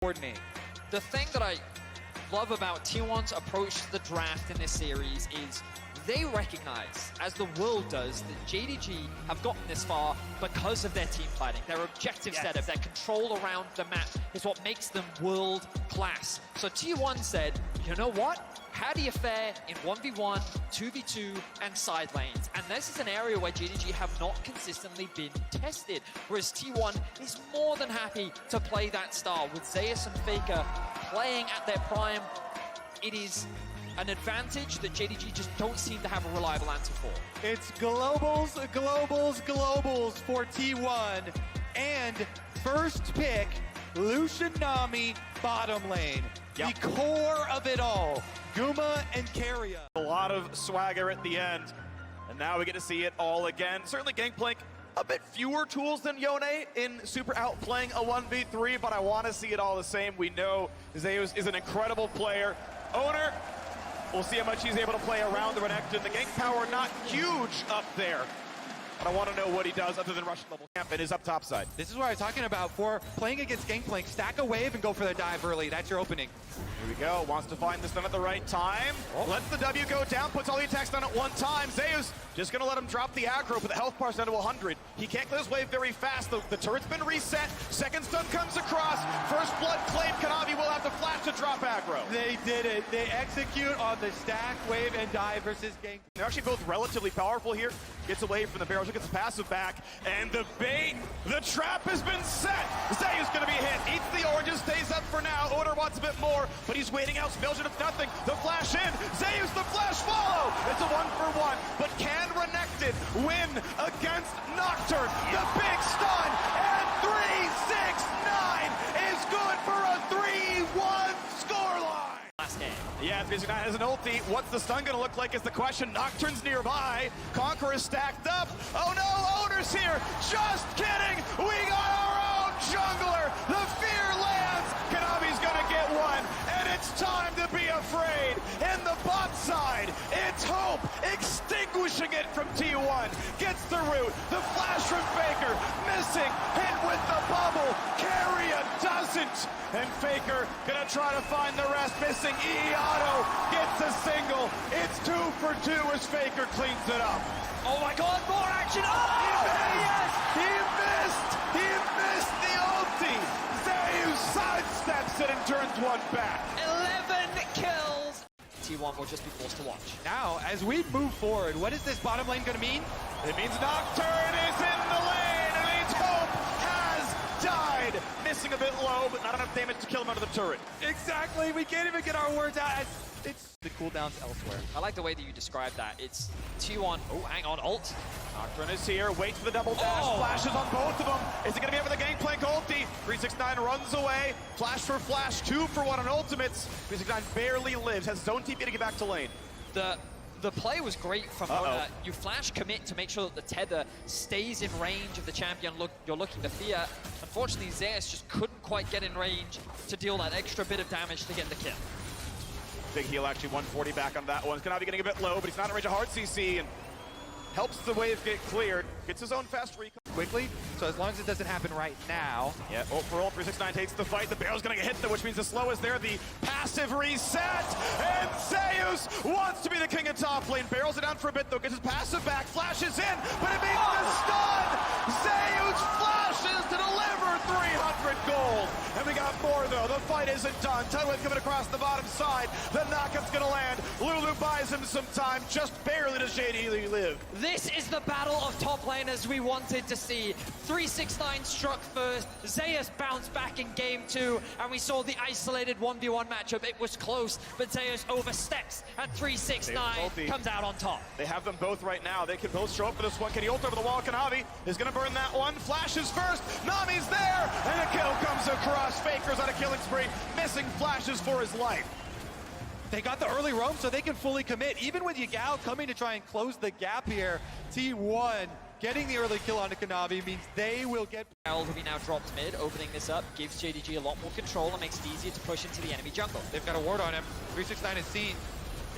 coordinate. The thing that I love about T1's approach to the draft in this series is they recognize, as the world does, that JDG have gotten this far because of their team fighting. Their objective setup, their control around the map is what makes them world class. So T1 said, you know what? How do you fare in 1v1, 2v2, and side lanes? And this is an area where JDG have not consistently been tested, whereas T1 is more than happy to play that style. With Zeus and Faker playing at their prime, it is an advantage that JDG just don't seem to have a reliable answer for. It's globals, globals, globals for T1, and first pick, Lucian Nami, bottom lane. The core of it all, Guma and Keria. A lot of swagger at the end, and now we get to see it all again. Certainly Gangplank, a bit fewer tools than Yone in super outplaying a 1v3, but I want to see it all the same. We know Zeus is an incredible player. Owner, we'll see how much he's able to play around the Renekton. The gank power not huge up there, but I want to know what he does other than Russian level camp and his up top side. This is what I was talking about for playing against Gangplank. Stack a wave and go for the dive early. That's your opening. Here we go. Wants to find this done at the right time. Lets the W go down, puts all the attacks done at one time. Zeus just going to let him drop the aggro, but the health bar's down to 100. He can't clear his wave very fast. The turret's been reset. Second stun comes across. First blood claimed. Kanavi will have to flash to drop aggro. They did it. They execute on the stack, wave, and dive versus Gangplank. They're actually both relatively powerful here. Gets away from the barrels, gets the passive back, and the bait, the trap has been set. Zeus going to be hit. Eats the oranges, stays up for now. Oder wants a bit more, but he's waiting out. Belgian if nothing. The flash in. Zeus, the flash follow. It's a 1-for-1, but can Renekton win against Nocturne? The big stun, and 3-6-9 is good for a 3-1 scoreline. Last game. Yeah, Busy9 has an ulti. What's the stun gonna look like is the question. Nocturne's nearby. Conqueror is stacked up. Oh no, Owner's here. Just kidding. We got our own jungler. The fear lands. Kanavi's gonna get one. And it's time to be afraid. In the bot side, it's Hope extinguishing it from T1. Gets the root. The flash from Faker. Missing. Hit with the bubble. Keria doesn't. And Faker gonna try to find the rest. Missing Auto gets a single. It's 2 for 2 as Faker cleans it up. Oh my god, more action! Oh, yes! He missed the ulti! Zeus sidesteps it and turns one back. 11 kills! T1 will just be forced to watch. Now, as we move forward, what is this bottom lane going to mean? It means Nocturne is in the lane. It means Hope has died. Missing a bit low, but not enough damage to kill him under the turret. Exactly. We can't even get our words out. It's the cooldowns elsewhere. I like the way that you described that. It's T1. Oh, hang on, ult. Nocturne is here, waits for the double dash, flashes on both of them. Is it going to be able to Gangplank ulti? 369 runs away, flash for flash, 2 for 1 on ultimates. 369 barely lives, has zone TP to get back to lane. The play was great from Ona. You flash commit to make sure that the tether stays in range of the champion you're looking to fear. Unfortunately, Zeus just couldn't quite get in range to deal that extra bit of damage to get the kill. Big heal, actually, 140 back on that one. Kanavi getting a bit low, but he's not in range of hard CC, and helps the wave get cleared. Gets his own fast recon Quickly, so as long as it doesn't happen right now. Yeah, ult for ult, 369 takes the fight. The barrel's gonna get hit though, which means the slow is there. The passive reset, and Zeus wants to be the king of top lane. Barrels it down for a bit though, gets his passive back, flashes in, but it means the stun! Zeus flashes to deliver 300 gold! And we got more though, the fight isn't done. Tidewave coming across the bottom side, the knockup's gonna land. Lulu buys him some time, just barely does JDG live. This is the battle of top laners we wanted to see. 369 struck first, Zeus bounced back in game 2, and we saw the isolated 1v1 matchup. It was close, but Zeus oversteps, and 369 comes out on top. They have them both right now. They can both show up for this one. Can he ult over the wall? Kanavi is going to burn that one. Flashes first. Nami's there, and a kill comes across. Faker's on a killing spree, missing flashes for his life. They got the early roam, so they can fully commit. Even with Yagao coming to try and close the gap here, T1 getting the early kill onto Kanavi means they will get... Will be now dropped mid, opening this up, gives JDG a lot more control and makes it easier to push into the enemy jungle. They've got a ward on him. 369 is seen.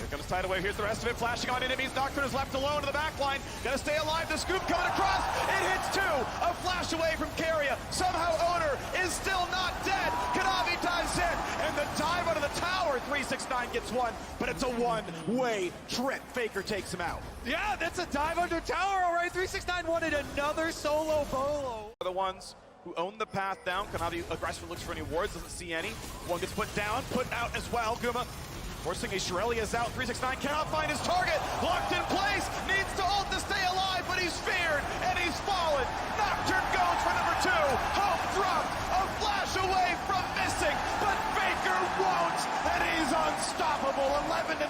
Here comes Tidal Wave, here's the rest of it, flashing on enemies. Nocturne is left alone in the back line. Gotta stay alive, the scoop coming across. It hits two, a flash away from Keria. Somehow Owner is still not dead. Kanavi dives in, and the dive out of the tower. 369 gets one, but it's a one-way trip. Faker takes him out. Yeah, that's a dive under tower, all right. 369 wanted another solo bolo. The ones who own the path down. Kanavi aggressively looks for any wards, doesn't see any. One gets put down, put out as well. Guma forcing a Shirelli is out. 369 cannot find his target. Locked in place, needs to ult to stay alive, but he's feared and he's fallen. Nocturne goes for number two. Hope dropped, a flash away from missing, but Faker won't, and he's unstoppable. 11-9.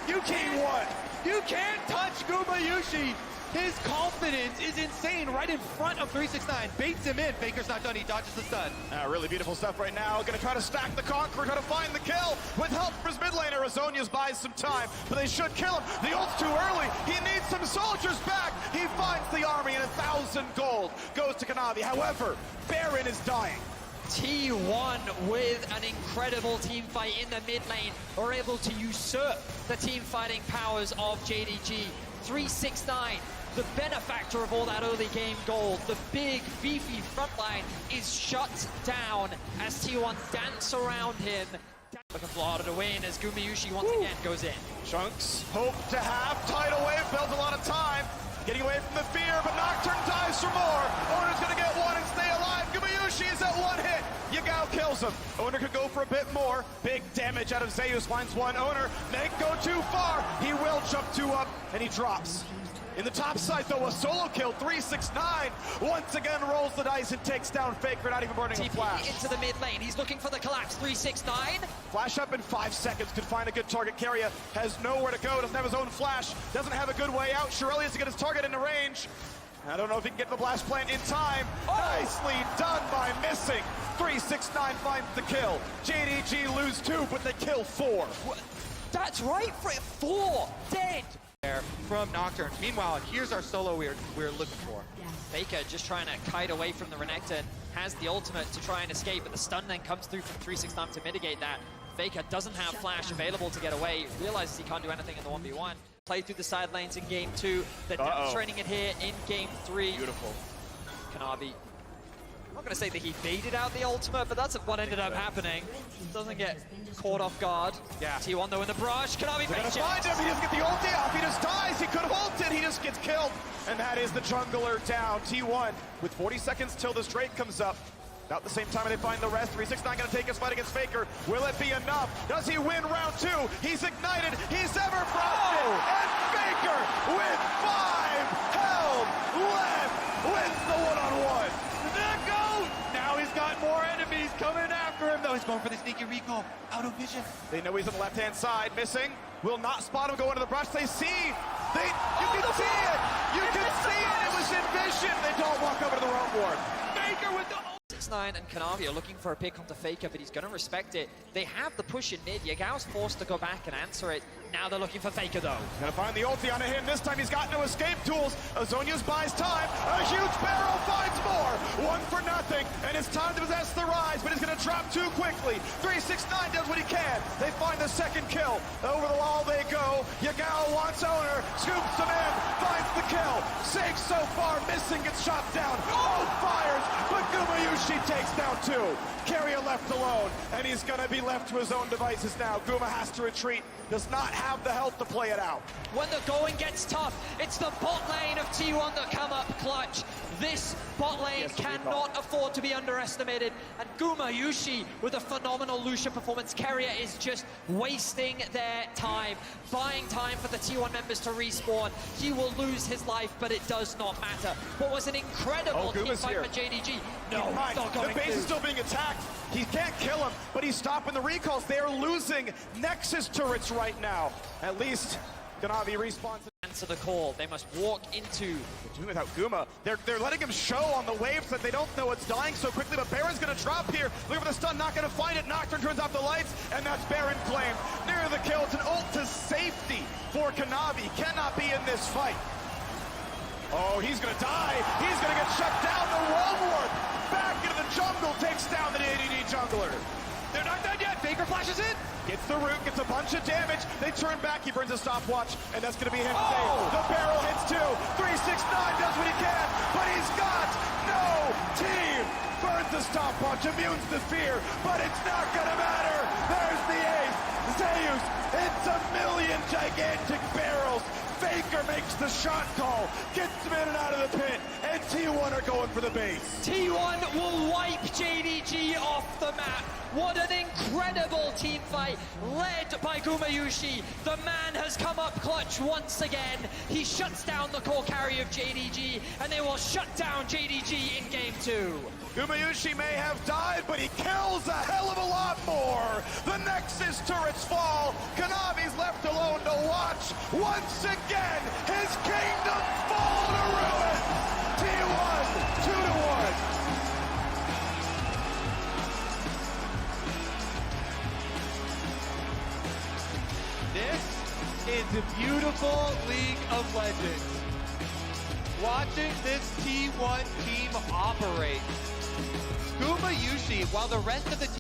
You can't touch Gumayushi. His confidence is insane right in front of 369. Baits him in. Faker's not done. He dodges the stun. Really beautiful stuff right now. Gonna try to stack the Conqueror, try to find the kill. With help from his mid laner, Azonia's buys some time, but they should kill him. The ult's too early. He needs some soldiers back. He finds the army, and 1,000 gold goes to Kanavi. However, Baron is dying. T1 with an incredible team fight in the mid lane are able to usurp the team fighting powers of JDG. 369, the benefactor of all that early game gold, the big beefy front line is shut down as T1 dance around him. Looking for harder to win as Gumayushi once again goes in. Chunks hope to have Tidal Wave, builds a lot of time. Getting away from the fear, but Nocturne dives for more. Owner's gonna get one and stay alive. Gumayushi is at one hit. Yagao kills him. Owner could go for a bit more. Big damage out of Zeus, finds one. Owner may go too far. He will jump two up, and he drops. In the top side, though, a solo kill. 369 once again rolls the dice and takes down Faker, not even burning a flash. Into the mid lane. He's looking for the collapse. 369. Flash up in 5 seconds, could find a good target. Keria has nowhere to go, doesn't have his own flash, doesn't have a good way out. Shirelli has to get his target into range. I don't know if he can get to the blast plant in time. Nicely done by missing. 369 finds the kill. JDG lose 2, but they kill 4. That's right, 4 dead. From Nocturne. Meanwhile, here's our solo we're looking for. Faker just trying to kite away from the Renekton, has the ultimate to try and escape, but the stun then comes through from 369 to mitigate that. Faker doesn't have flash available to get away, realizes he can't do anything in the 1v1. Play through the side lanes in game 2, they're demonstrating it here in game 3. Beautiful. Kanavi, I'm not going to say that he baited out the ultimate, but that's what ended up happening. Doesn't get caught off guard. Yeah. T1 though in the brush. Kanavi They're gonna makes it. find him. He doesn't get the ulti off. He just dies. He could have ulted. He just gets killed. And that is the jungler down. T1 with 40 seconds till this Drake comes up. About the same time they find the rest. 369 gonna take his fight against Faker. Will it be enough? Does he win round 2? He's ignited. He's ever frosted. And Faker with 5 held left wins the one-on-one. The GOAT! Now he's got more enemies coming after him, though. He's going for the sneaky recall. Out of vision. They know he's on the left-hand side, missing. Will not spot him go into the brush. They see. You can see it. You can see it. It was in vision. They don't walk over to the wrong ward. Faker with the 6ix9ine and Kanavi are looking for a pick onto Faker, but he's going to respect it. They have the push in mid. Yagao's forced to go back and answer it. Now they're looking for Faker, though. Gonna find the ulti on him. This time he's got no escape tools. Azonia's buys time. A huge barrel finds more. 1 for nothing. And it's time to possess the Ryze, but he's gonna drop too quickly. 369 does what he can. They find the second kill. Over the wall they go. Yagao wants Owner. Scoops him in. Finds the kill. Safe so far. Missing gets shot down. Oh, fires. But Gumayushi takes down 2. Keria left alone. And he's gonna be left to his own devices now. Guma has to retreat. Does not have the health to play it out. When the going gets tough, it's the bot lane of T1 that come up clutch. This bot lane cannot afford to be underestimated. And Gumayushi with a phenomenal Lucian performance. Keria is just wasting their time, buying time for the T1 members to respawn. He will lose his life, but it does not matter. What was an incredible team fight for JDG. No, not going the base is still being attacked. He can't kill him, but he's stopping the recalls. They are losing Nexus turrets right now. At least Kanavi respawns. Answer the call. They must walk into. Doing without Guma. They're letting him show on the waves that they don't know it's dying so quickly, but Baron's gonna drop here. Looking for the stun, not gonna find it. Nocturne turns off the lights, and that's Baron claimed. Near the kill, it's an ult to safety for Kanavi. Cannot be in this fight. Oh, he's gonna die. He's gonna get shut down. The wall ward back into the jungle takes down the JDG jungler. They're not done yet. Faker flash. flashes in, gets the root, gets a bunch of damage. They turn back, he burns a stopwatch, and that's gonna be him saved. The barrel hits two. 369 does what he can, but he's got no team. Burns the stopwatch, immunes the fear, but it's not gonna matter. There's the ace. Zeus, it's a million gigantic barrels. Faker makes the shot call, gets him in and out of the pit, and T1 are going for the base. T1 will wipe JDG off the map. What an incredible team fight, led by Gumayushi. The man has come up clutch once again. He shuts down the core carry of JDG, and they will shut down JDG in game 2. Gumayushi may have died, but he kills a hell of a lot more. The Nexus turrets fall. Konami's left alone to watch. Once again, his kingdom fall to ruin. T1, 2-1. This is a beautiful League of Legends. Watching this T1 team operate. Gumayushi, while the rest of the team